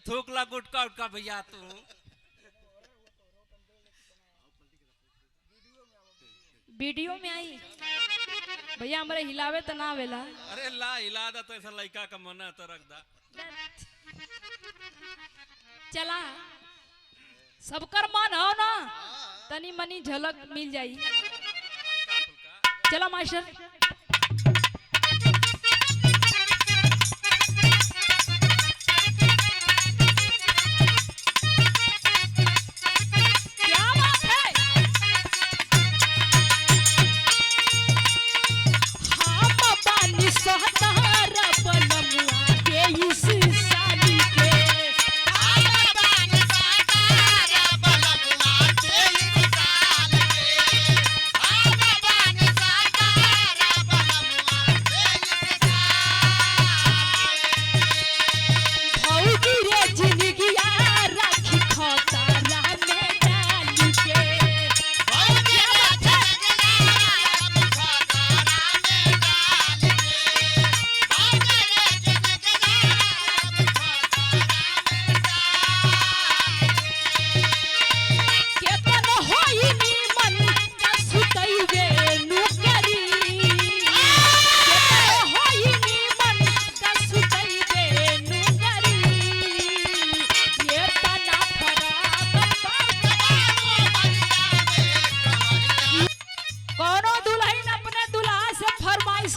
थूकला गुटका उटका भैया तू वीडियो में आई भैया हमारे हिलावे तो ना वेला। अरे ला हिला दा तो ऐसा लड़का का मन है तो रख दा चला सबकर मन हो ना तनी मनी झलक मिल जाई। चला मास्टर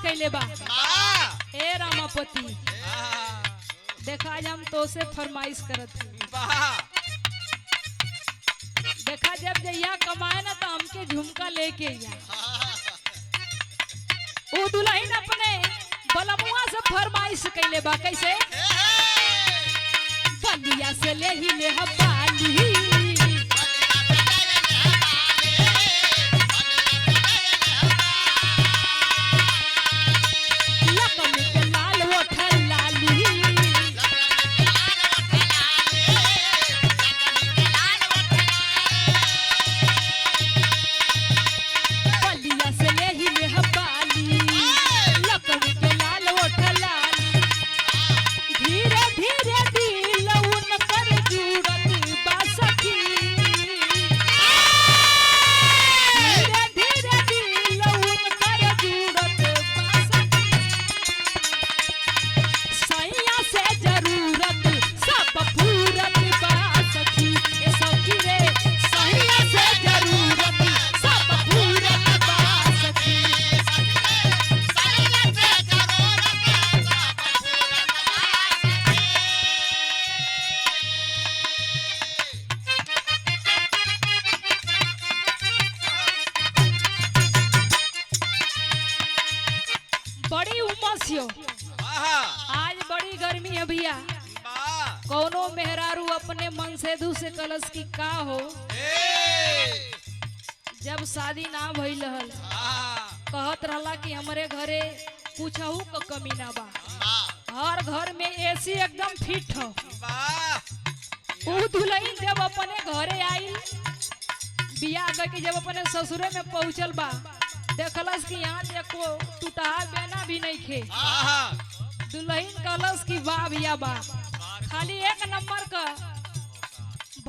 कैले बा ए रामापति देखा आज हम तो से फरमाइश करत देखा जब जइया कमाए ना तो हमके झुमका लेके या वो दुल्हन अपने बलमुआ से फरमाइश कैले बा कैसे बलिया से ले ही ले हबाली आज बड़ी गर्मी है भैया कौनो मेहरारू अपने मन से दूसरे कलश की का हो जब शादी ना भइल हल कहत रहला कि हमरे घरे कुछहू का कमी ना बा हर घर में एसी एकदम फिट हो ऊ दुल्हन जब अपने घरे आई बियाह करके जब अपने ससुरे में पहुंचल बा देखलस कि यहाँ देखो टूटा बेना भी नहीं खे दुल्हन कलश की वाह भैया बा खाली एक नंबर का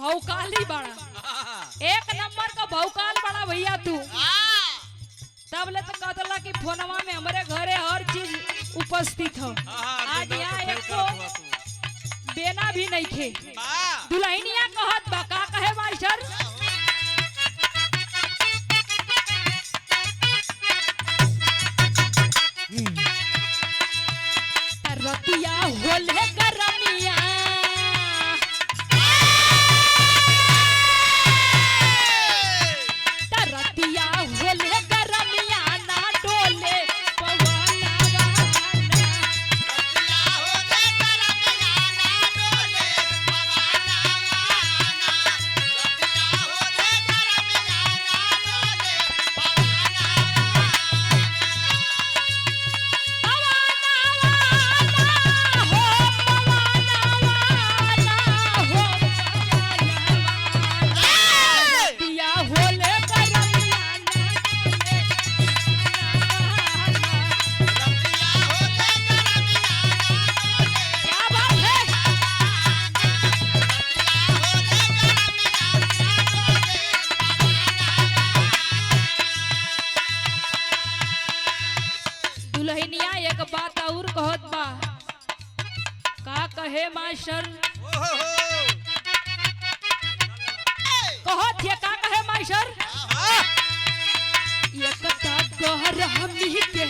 भौकाली बड़ा एक नंबर का भौकाल बड़ा भैया तू तब ले तो कहला कि फोनवा में हमारे घरे हर चीज उपस्थित हो आज यहाँ एक तो बेना भी नहीं खे दुल्हनिया कहत बा का कहे मास्टर रतिया होले गरमिया रतिया होले गरमिया ना डोले पवनवा मास्टर कहत ये का कहे मास्टर एक गहर हमी के